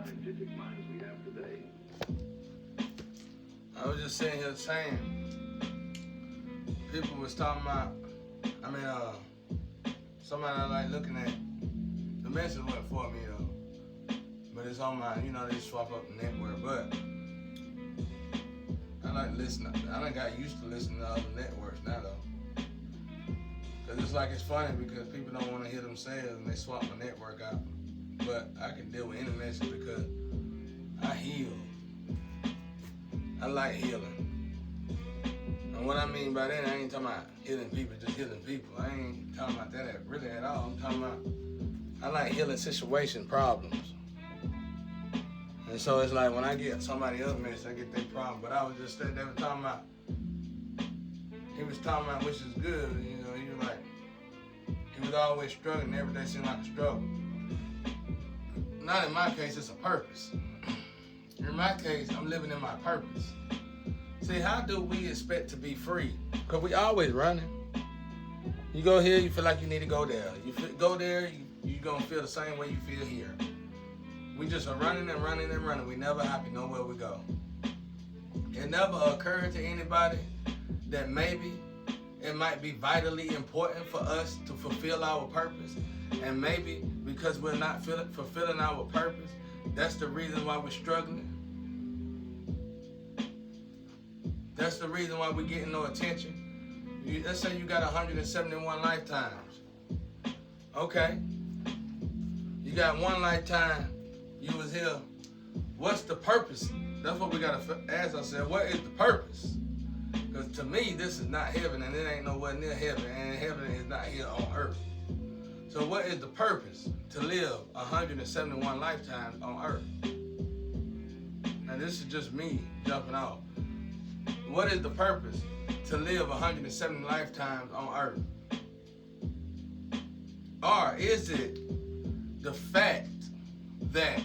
scientific minds we have today. I was just sitting here saying, people was talking about, somebody I like looking at, the message went for me though, but it's on my, they swap up the network, but I like listening. I done got used to listening to other networks now though. Cause it's funny because people don't want to hear themselves and they swap my network out. But I can deal with any message because I heal. I like healing. And what I mean by that, I ain't talking about healing people, just healing people. I ain't talking about that really at all. I'm talking about, I like healing situation problems. And so it's like when I get somebody else message, I get their problem. But I was just they were talking about, he was talking about which is good, he was like, he was always struggling, every day seemed like a struggle. Not in my case, it's a purpose. In my case, I'm living in my purpose. See, how do we expect to be free? Because we always running. You go here, you feel like you need to go there. You go there, you're going to feel the same way you feel here. We just are running and running and running. We never happy nowhere we go. It never occurred to anybody that maybe it might be vitally important for us to fulfill our purpose. And maybe because we're not fulfilling our purpose, that's the reason why we're struggling. That's the reason why we're getting no attention. Let's say you got 171 lifetimes. Okay. You got one lifetime, you was here. What's the purpose? That's what we got to ask ourselves. What is the purpose? Because to me, this is not heaven, and it ain't nowhere near heaven, and heaven is not here on earth. So what is the purpose? To live 171 lifetimes on earth. Now this is just me jumping off. What is the purpose? To live 170 lifetimes on earth? Or is it the fact that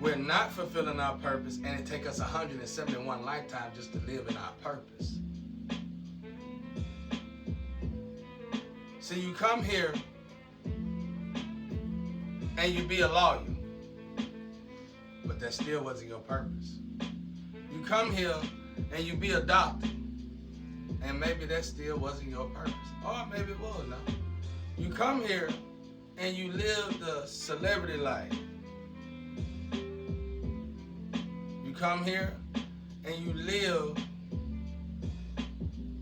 we're not fulfilling our purpose and it takes us 171 lifetimes just to live in our purpose? So you come here and you be a lawyer, but that still wasn't your purpose. You come here and you be a doctor, and maybe that still wasn't your purpose. Or maybe it was now. You come here and you live the celebrity life. You come here and you live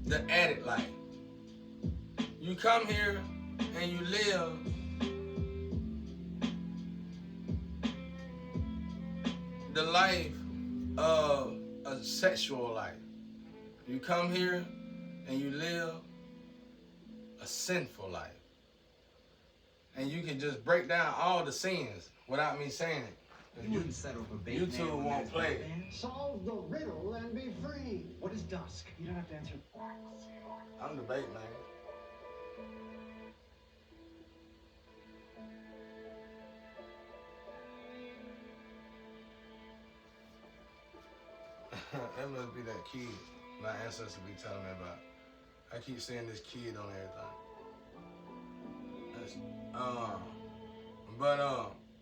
the addict life. You come here and you live the life of a sexual life. You come here and you live a sinful life. And you can just break down all the sins without me saying it. You wouldn't settle for bait. YouTube won't play it. Solve the riddle and be free. What is dusk? You don't have to answer. I'm the bait man. That must be that kid my ancestors be telling me about. I keep seeing this kid on everything.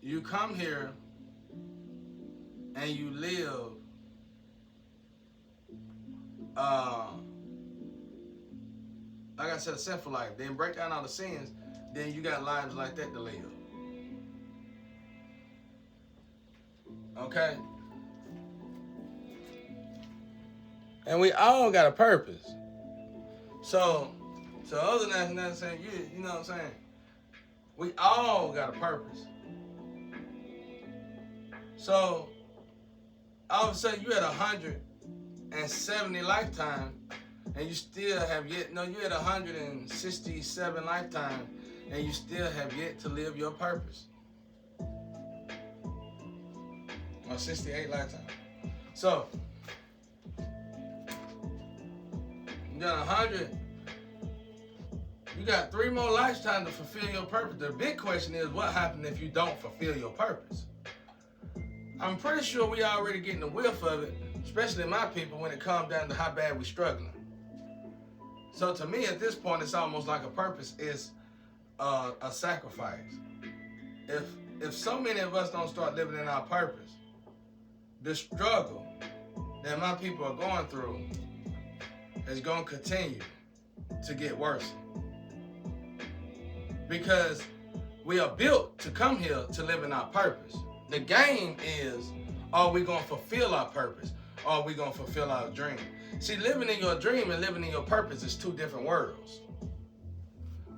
You come here and you live like I said, a sinful life. Then break down all the sins, then you got lives like that to live. Okay? And we all got a purpose. So other than that saying, you know what I'm saying? We all got a purpose. So all of a sudden you had 170 lifetimes and you still have yet, you had 167 lifetimes and you still have yet to live your purpose. Or 68 lifetimes. So you got 100. You got 3 more lifetimes to fulfill your purpose. The big question is, what happens if you don't fulfill your purpose? I'm pretty sure we already getting the whiff of it, especially my people, when it comes down to how bad we're struggling. So to me, at this point, it's almost like a purpose is a sacrifice. if so many of us don't start living in our purpose, the struggle that my people are going through is going to continue to get worse. Because we are built to come here to live in our purpose. The game is, are we going to fulfill our purpose? Or are we going to fulfill our dream? See, living in your dream and living in your purpose is two different worlds.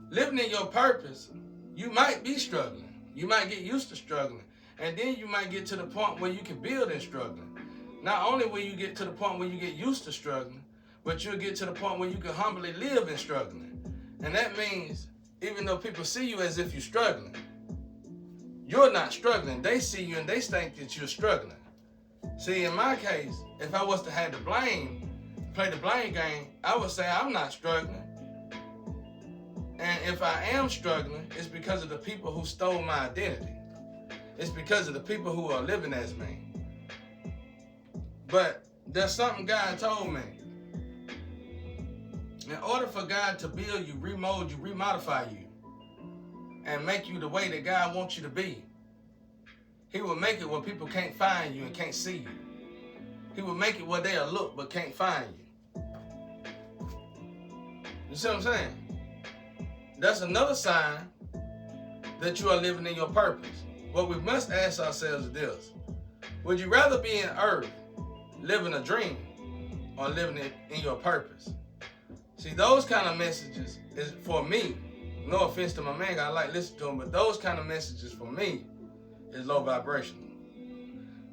Living in your purpose, you might be struggling. You might get used to struggling. And then you might get to the point where you can build in struggling. Not only will you get to the point where you get used to struggling, but you'll get to the point where you can humbly live in struggling. And that means, even though people see you as if you're struggling, you're not struggling. They see you and they think that you're struggling. See, in my case, if I was to have the blame, play the blame game, I would say I'm not struggling. And if I am struggling, it's because of the people who stole my identity. It's because of the people who are living as me. But there's something God told me. In order for God to build you, remold you, remodify you, and make you the way that God wants you to be, He will make it where people can't find you and can't see you. He will make it where they'll look but can't find you. You see what I'm saying? That's another sign that you are living in your purpose. What we must ask ourselves is this: would you rather be in earth, living a dream, or living in your purpose? See, those kind of messages is for me. No offense to my man, I like listening to him, but those kind of messages for me is low vibrational.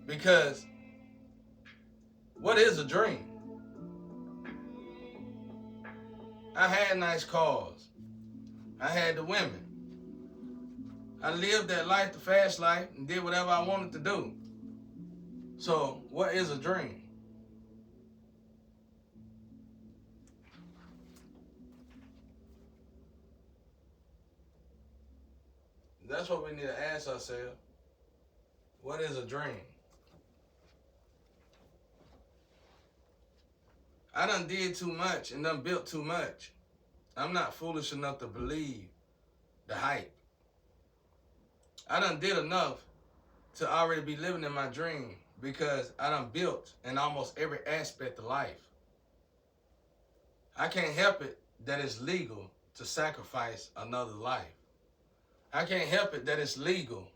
Because what is a dream? I had nice cars. I had the women. I lived that life, the fast life, and did whatever I wanted to do. So, what is a dream? That's what we need to ask ourselves. What is a dream? I done did too much and done built too much. I'm not foolish enough to believe the hype. I done did enough to already be living in my dream because I done built in almost every aspect of life. I can't help it that it's legal to sacrifice another life. I can't help it that it's legal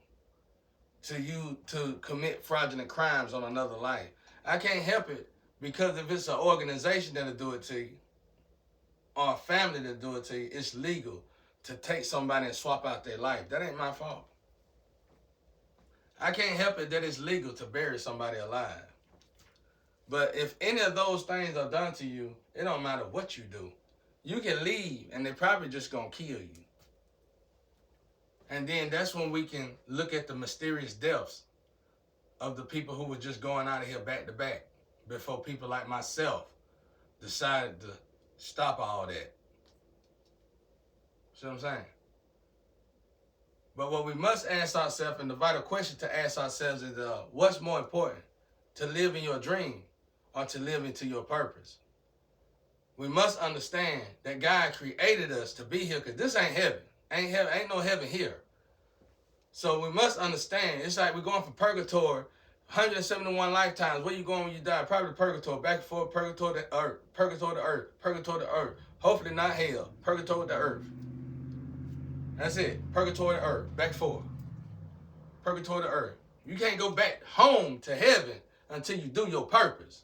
to you to commit fraudulent crimes on another life. I can't help it because if it's an organization that'll do it to you, or a family that'll do it to you, it's legal to take somebody and swap out their life. That ain't my fault. I can't help it that it's legal to bury somebody alive. But if any of those things are done to you, it don't matter what you do. You can leave and they're probably just gonna kill you. And then that's when we can look at the mysterious deaths of the people who were just going out of here back to back before people like myself decided to stop all that. See what I'm saying? But what we must ask ourselves, and the vital question to ask ourselves is, what's more important, to live in your dream or to live into your purpose? We must understand that God created us to be here, because this ain't heaven. Ain't no heaven here. So we must understand, it's like we're going from purgatory, 171 lifetimes. Where you going when you die? Probably purgatory, back and forth, purgatory to earth, purgatory to earth, purgatory to earth. Hopefully not hell, purgatory to earth. That's it, purgatory to earth, back and forth. Purgatory to earth. You can't go back home to heaven until you do your purpose.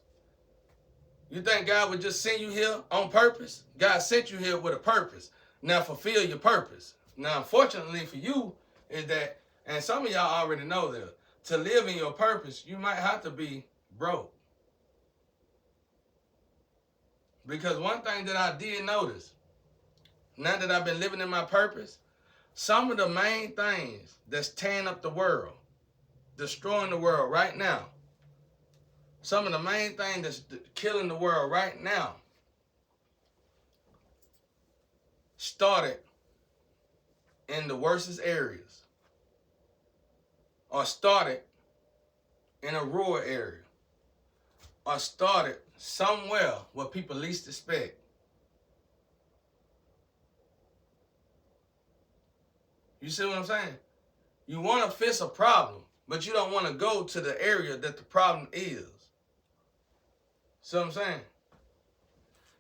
You think God would just send you here on purpose? God sent you here with a purpose. Now fulfill your purpose. Now, unfortunately for you, is that, and some of y'all already know this, to live in your purpose, you might have to be broke. Because one thing that I did notice, now that I've been living in my purpose, some of the main things that's tearing up the world, destroying the world right now, some of the main things that's killing the world right now started in the worstest areas, or started in a rural area, or started somewhere where people least expect. You see what I'm saying? You want to fix a problem, but you don't want to go to the area that the problem is. See what I'm saying?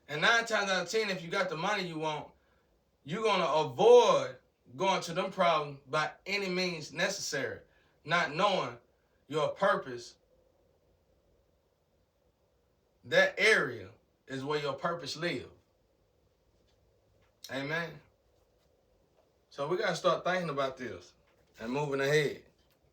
And 9 times out of 10, if you got the money you want, you're going to avoid going to them problems by any means necessary, not knowing your purpose. That area is where your purpose lives. Amen. So we got to start thinking about this and moving ahead.